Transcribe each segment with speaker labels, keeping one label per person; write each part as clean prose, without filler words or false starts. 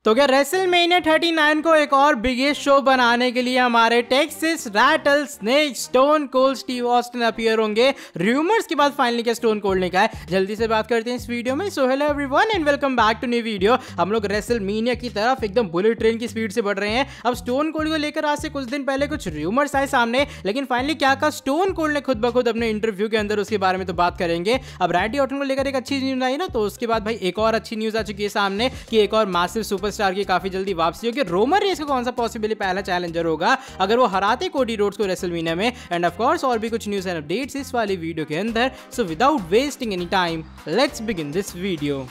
Speaker 1: तो क्या रेसलमेनिया 39 को एक और बिगेस्ट शो बनाने के लिए हमारे Texas rattlesnake stone cold Steve Austin appear होंगे। रूमर्स के बाद फाइनली क्या स्टोन कोल्ड ने कहा है, जल्दी से बात करते हैं इस वीडियो में। So hello everyone and welcome back to new video. हम लोग रेसलमेनिया की तरफ एकदम बुलेट ट्रेन की स्पीड से बढ़ रहे हैं। अब स्टोन कोल्ड को लेकर आज से कुछ दिन पहले कुछ रूमर्स आए सामने, लेकिन फाइनली क्या कहा स्टोन कोल्ड ने खुद ब खुद अपने इंटरव्यू के अंदर, उसके बारे में तो बात करेंगे। अब रैंडी ऑर्टन को लेकर एक अच्छी न्यूज आई ना, तो उसके बाद भाई एक और अच्छी न्यूज आ चुकी है सामने कि एक और मासिव सुपरस्टार की काफी जल्दी वापसी होगी। रोमन रेंज का कौन सा पॉसिबली पहला चैलेंजर होगा अगर वो हराते कोडी रोड्स को रेसलमेनिया में। एंड ऑफ कोर्स और भी कुछ न्यूज़ एंड अपडेट्स इस वाली वीडियो के अंदर। So without wasting any time let's begin this video.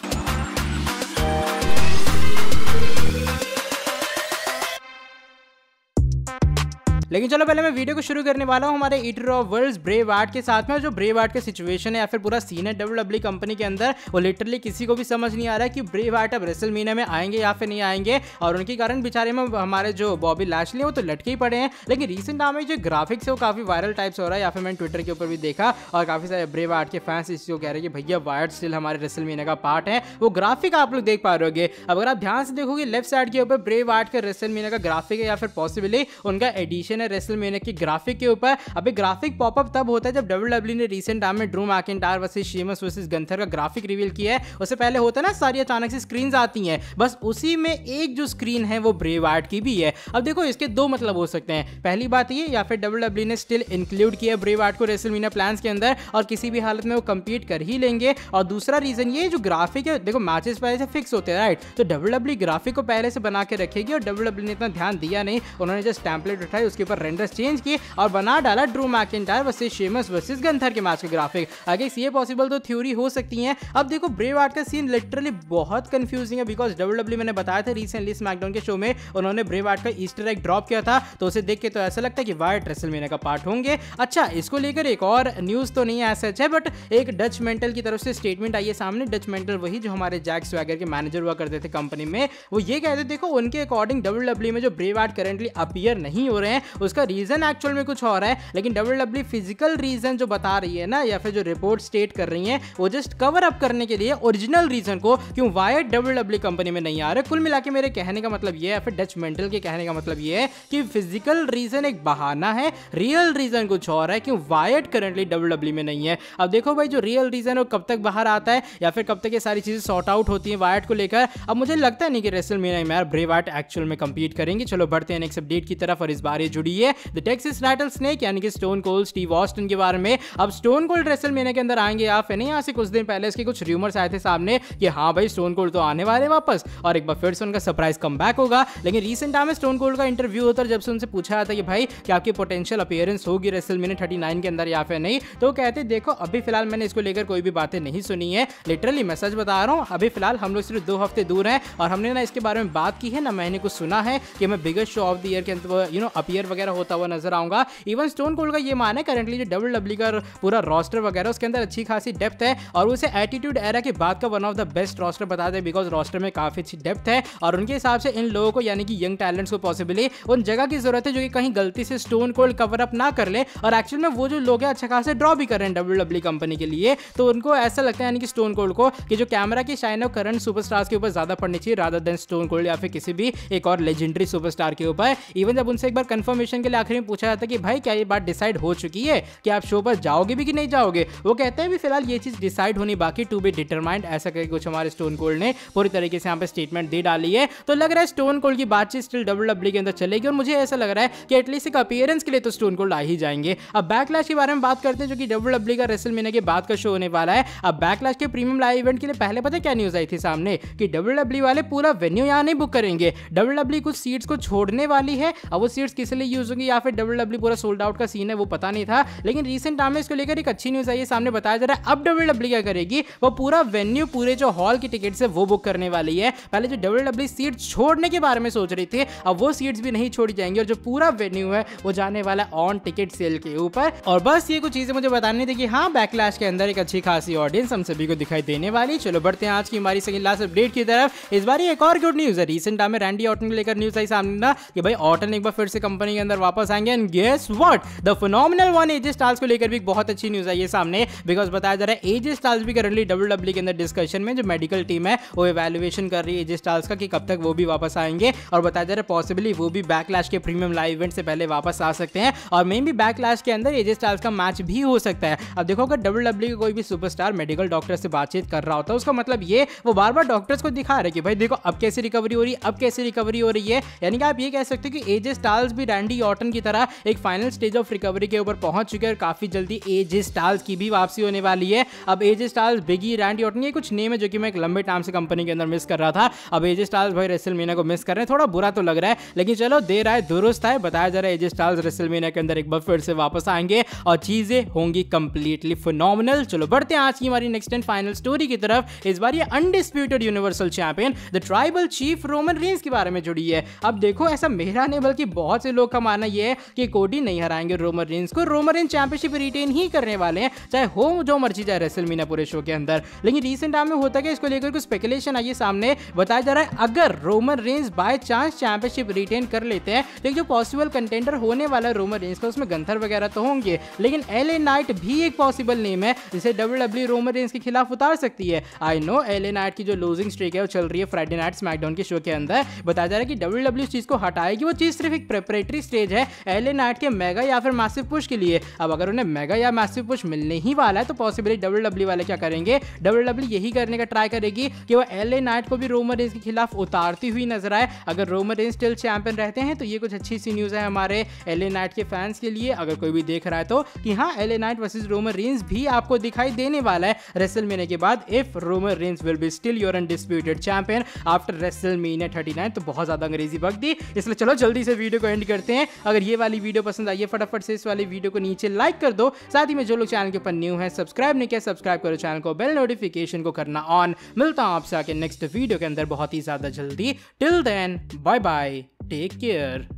Speaker 1: लेकिन चलो पहले मैं वीडियो को शुरू करने वाला हूं हमारे ईटर ऑफ वर्ल्ड्स ब्रे वार्ट के साथ में। जो ब्रे वार्ट का सिचुएशन है या फिर पूरा सीन है डब्ल्यूडब्ल्यूई कंपनी के अंदर, वो लिटरली किसी को भी समझ नहीं आ रहा है कि ब्रे वार्ट अब रेसलमेनिया में आएंगे या फिर नहीं आएंगे। और उनके कारण बेचारे में हमारे जो बॉबी लैशली है वो तो लटके ही पड़े हैं। लेकिन रिसेंट टाइम में जो ग्राफिक्स है वो काफी वायरल टाइप्स हो रहा है, या फिर मैंने ट्विटर के ऊपर भी देखा और काफी सारे ब्रे वार्ट के फैंस इस को कह रहे हैं कि भैया वार्ट स्टिल हमारे रेसलमेनिया का पार्ट है। वो ग्राफिक आप लोग देख पा रहे होगे। अब अगर आप ध्यान से देखोगे लेफ्ट साइड के ऊपर ब्रे वार्ट का रेसलमेनिया का ग्राफिक है या फिर पॉसिबली उनका एडिशन है रेसलमेनिया की ग्राफिक के ऊपर। अभी ग्राफिक पॉपअप तब होता है जब डब्ल्यूडब्ल्यूई ने रिसेंट टाइम में Drew McIntyre versus Sheamus versus Gunther का ग्राफिक रिवील किया है। उससे पहले होता है ना सारी अचानक से स्क्रीन्स आती हैं, बस उसी में एक जो स्क्रीन है वो ब्रे वार्ट की भी है। अब देखो इसके दो मतलब हो सकते हैं। पहली बात ये, या फिर डब्ल्यूडब्ल्यूई ने स्टिल इंक्लूड किया ब्रे वार्ट को रेसलमेनिया प्लान्स के अंदर और किसी भी हालत में वो कंपीट कर ही लेंगे। और दूसरा रीजन ये जो ग्राफिक है, देखो मैचेस पहले से फिक्स होते हैं राइट, तो डब्ल्यूडब्ल्यूई ग्राफिक को पहले से बना के रखेगी और डब्ल्यूडब्ल्यूई ने इतना ध्यान दिया नहीं, उन्होंने जस्ट टेम्पलेट उठाई, उसके ऊपर रेंडर्स चेंज किए और बना डाला Drew McIntyre versus Sheamus versus Gunther के मैच का ग्राफिक। आगे ये पॉसिबल तो थ्योरी हो सकती है। अब देखो ब्रे वार्ट का सीन लिटरली बहुत कंफ्यूजिंग है, बिकॉज डब्ल्यूडब्ल्यूई मैंने बताया था रिसेंटली स्मैकडाउन के शो में उन्होंने ब्रे वार्ट का ईस्टर एग ड्रॉप किया था, तो उसे देख के तो ऐसा लगता है कि वार्ट रेसलमेनिया का पार्ट होंगे। अच्छा, इसको लेकर एक और न्यूज तो नहीं है सच है, बट एक डच मेंटल की तरफ से स्टेटमेंट आई है सामने। डच मेंटल वही जो हमारे जैक स्वैगर के मैनेजर हुआ करते थे कंपनी में, वो ये कहते देखो उनके अकॉर्डिंग डब्ल्यूडब्ल्यूई में जो ब्रे वार्ट करंटली अपीयर नहीं हो रहे हैं उसका रीजन एक्चुअल में कुछ और है, लेकिन डब्ल्यूडब्ल्यूई फिजिकल रीजन जो बता रही है ना, या फिर जो रिपोर्ट स्टेट कर रही है, वो जस्ट कवर अप करने के लिए ओरिजिनल रीजन को क्यों वायर्ड डब्ल्यूडब्ल्यूई कंपनी में नहीं आ रहे। कुल मिला के मेरे कहने का मतलब ये है, फिर डच मेंटल के कहने का मतलब ये है कि फिजिकल रीजन एक बहाना है, रियल रीजन कुछ और है क्यों वायर्ड करंटली डब्ल्यूडब्ल्यूई में नहीं है। अब देखो भाई जो रियल रीजन है वो कब तक बाहर आता है या फिर कब तक ये सारी चीजें सॉर्ट आउट होती है वायर्ड को लेकर। अब मुझे लगता नहीं कि रेसलमेनिया में यार ब्रे वार्ट एक्चुअल में कंपीट करेंगे। चलो बढ़ते हैं नेक्स्ट अपडेट की तरफ, और इस बार ये जुड़ी है द टेक्सास रैटलस्नेक यानी कि स्टोन कोल्ड स्टीव ऑस्टिन के बारे में। अब स्टोन कोल्ड रेसलमेनिया के अंदर आएंगे या फिर नहीं, यहाँ से कुछ दिन पहले इसके कुछ रूमर्स आए थे सामने कि हाँ भाई स्टोन कोल्ड तो आने वाले वापस और एक बार फिर से उनका सरप्राइज कमबैक होगा। लेकिन रिसेंट टाइम में स्टोन कोल्ड का इंटरव्यू होता है, जब से उनसे पूछा था कि भाई क्या आपकी पोटेंशियल अपीयरेंस होगी रेसलमेनिया 39 के अंदर या फिर नहीं, तो कहते देखो अभी फिलहाल मैंने इसको लेकर कोई भी बातें नहीं सुनी है। लिटरली मैं सच बता रहा हूँ, अभी फिलहाल हम लोग सिर्फ 2 हफ्ते दूर हैं और हमने ना इसके बारे में बात की है ना, मैंने कुछ सुना है कि मैं biggest show off the year के अंदर अपीयर वगैरह होता हुआ नजर आऊंगा। इवन स्टोन कोल्ड का ये मान है करंटली जो डब्ल्यूडब्ल्यूई का पूरा रोस्टर वगैरह उसके अंदर अच्छी खासी डेप्थ है और उसे एटीट्यूड एरा के बाद का one of the best roster बताते हैं, बिकॉज रोस्टर में काफी अच्छी डेप्थ है और उनके हिसाब से इन लोगों को यानी कि यंग टैलेंट्स को पॉसिबली उन जगह की जरूरत है जो कि कहीं गलती से स्टोन कोल्ड कवर अप ना कर ले। और एक्चुअल में वो जो लोग हैं अच्छा खासा ड्रॉ भी कर रहे हैं डब्ल्यूडब्ल्यूई कंपनी के लिए, तो उनको ऐसा लगता है यानी कि स्टोन कोल्ड को कि जो कैमरा की शाइन है करंट सुपरस्टार्स के ऊपर ज्यादा पड़नी चाहिए रादर देन स्टोन कोल्ड या फिर किसी भी एक और लेजेंडरी सुपरस्टार के ऊपर। इवन जब उनसे एक बार कंफर्मेशन के लिए आखिर में पूछा जाता है कि भाई क्या ये बात डिसाइड हो चुकी है कि आप शो पर जाओगे भी कि नहीं जाओगे, वो कहते हैं भी फिलहाल ये चीज डिसाइड होनी बाकी, टू बी डिटरमाइंड, ऐसा करके कुछ हमारे स्टोन कोल्ड ने पूरी तरीके से यहाँ पे स्टेटमेंट दे डाली है। तो लग रहा है स्टोन कोल्ड की बातचीत स्टिल डब्ल्यूडब्ल्यूई के अंदर चलेगी और मुझे ऐसा लग रहा है कि एटलीस्ट एक अपीयरेंस के लिए तो स्टोन कोल्ड आ ही जाएंगे। अब बैकलैश के बारे में बात करते हैं जो कि डब्ल्यूडब्ल्यूई का रेसलमेनिया के बाद का शो होने वाला है। अब बैकलैश के प्रीमियम लाइव इवेंट के लिए पहले पता है क्या न्यूज आई थी सामने कि डब्ल्यूडब्ल्यूई वाले पूरा वेन्यू यहाँ नहीं बुक करेंगे, डब्ल्यूडब्ल्यूई कुछ सीट्स को छोड़ने वाली है। अब वो सीट्स किस लिए यूज होंगी या फिर डब्ल्यूडब्ल्यूई पूरा सोल्ड आउट का सीन है वो पता नहीं था, लेकिन रिसेंट टाइम में इसको लेकर एक अच्छी न्यूज आई है सामने, बताया जा रहा है अब डब्ल्यूडब्ल्यूई क्या करेगी, वो पूरा वेन्यू पूरे जो हॉल की टिकट्स है वो बुक करने वाली है। पहले जो डब्ल्यूडब्ल्यूई सीट छोड़ने के बारे में सोच रही थी, अब वो सीट्स भी नहीं छोड़ी जाएंगी और जो पूरा वेन्यू है वो जाने वाला है ऑन टिकट सेल के ऊपर। और बस ये कुछ चीजें मुझे बतानी थी कि हाँ बैकलैश के अंदर एक अच्छी खासी ऑडियंस हम सभी को दिखाई देने वाली। चलो बढ़ते हैं आज की हमारी सेकंड लास्ट अपडेट की तरफ। इस बार एक और गुड न्यूज है, रिसेंट टाइम में रैंडी ऑर्टन को लेकर न्यूज आई सामने ना कि भाई ऑर्टन एक बार फिर से कंपनी के अंदर वापस आएंगे। And guess what, the phenomenal one AJ Styles को लेकर भी बहुत अच्छी न्यूज आई है सामने, बिकॉज बताया जा रहा है एजे स्टाइल्स भी करंटली WWE के अंदर डिस्कशन में, जो मेडिकल टीम है वो इवैल्यूएशन कर रही है एजे स्टाइल्स का कि कब तक वो भी वापस आएंगे। और बताया जा रहा है पॉसिबली वो भी बैकलैश के प्रीमियम लाइव इवेंट से पहले वापस आ सकते हैं, और मे भी बैकलैश के अंदर एजे स्टाइल्स का मैच भी हो सकता है। अब देखो अगर WWE का कोई भी सुपरस्टार मेडिकल डॉक्टर से बातचीत कर रहा होता है, उसका मतलब ये वो बार बार डॉक्टर्स को दिखा रहे कि भाई देखो अब कैसे रिकवरी हो रही है, अब कैसे रिकवरी हो रही है। यानी कि आप ये कह सकते हो कि एजे स्टाइल्स भी रैंडी ऑर्टन की तरह एक फाइनल स्टेज ऑफ रिकवरी के ऊपर पहुंच चुके हैं, और काफी जल्दी एजे स्टाइल्स की भी वापसी होने वाली है। अब एजे स्टाइल्स, बिगी, रैंडी ऑर्टन, ये कुछ नेम है जो कि मैं एक लंबे टाइम से कंपनी के अंदर मिस कर रहा था। अब एजे स्टाइल्स भाई रेसलमेनिया को मिस कर रहे हैं, थोड़ा बुरा तो लग रहा है, लेकिन चलो देर आए दुरुस्त है। बताया जा रहा है एजे स्टाइल्स रेसलमेनिया के अंदर एक बार फिर से वापस आएंगे और चीजें होंगी कंप्लीटली फिनोमिनल। चलो बढ़ते हैं आज की हमारी नेक्स्ट एंड फाइनल स्टोरी की तरफ। इस बार ये undisputed universal champion the tribal chief Roman Reigns के बारे में जुड़ी है। अब देखो ऐसा मेरा नहीं बल्कि बहुत से लोग का मानना यह है कि कोडी नहीं हराएंगे रोमन रेंस को, रोमन रेंस चैंपियनशिप रिटेन ही करने वाले हैं, चाहे हो जो मर्जी जाए रेसलमेनिया पूरे शो के अंदर। लेकिन रिसेंट टाइम में होता है कि इसको लेकर कुछ स्पेकुलेशन आई है सामने। बताया जा रहा है अगर Roman Reigns by chance championship retain कर लेते हैं तो जो पॉसिबल कंटेंडर होने वाला है रोमन रेंस का, उसमें गंथर वगैरह तो होंगे, लेकिन एलए नाइट भी एक पॉसिबल नेम है जिसे WWE रोमन रेंस के खिलाफ उतार सकती है। आई नो एलए नाइट की जो लूजिंग स्ट्रीक है वो चल रही है फ्राइडे नाइट स्मैकडाउन के शो के अंदर। बताया जा रहा है कि WWE इस चीज को हटाएगी, वो चीज सिर्फ एक प्रेपरेटरी स्टेज है एलए नाइट के मेगा या फिर मैसिव पुश के लिए। अब अगर उन्हें मेगा या मैसिव पुश मिलने ही वाला है तो पॉसिबली WWE वाले क्या करेंगे, WWE यही करने का ट्राई करेगी कि वो एलए नाइट को भी रोमन रेंस के खिलाफ उतारती हुई नजर आए। अगर रोमन रेंस स्टिल चैंपियन रहते हैं तो ये कुछ अच्छी सी न्यूज है हमारे एलए नाइट के फैंस के लिए, अगर कोई भी देख रहा है तो, कि हाँ LA night versus Roman Reigns भी आपको दिखाई देने वाला है रेसलमेनिया के बाद, if Roman Reigns will be still your undisputed champion after WrestleMania 39। तो बहुत ज्यादा अंग्रेजी बक दी, इसलिए चलो जल्दी से वीडियो को एंड करते हैं। अगर ये वाली वीडियो पसंद आई है फटाफट से इस वाली वीडियो को नीचे लाइक कर दो, साथ ही में जो लोग चैनल के ऊपर न्यू है सब्सक्राइब नहीं किया सब्सक्राइब करो चैनल को, बेल नोटिफिकेशन को करना ऑन। मिलता हूं आपसे आके नेक्स्ट वीडियो के अंदर बहुत ही ज्यादा जल्दी। Till then bye bye, take care.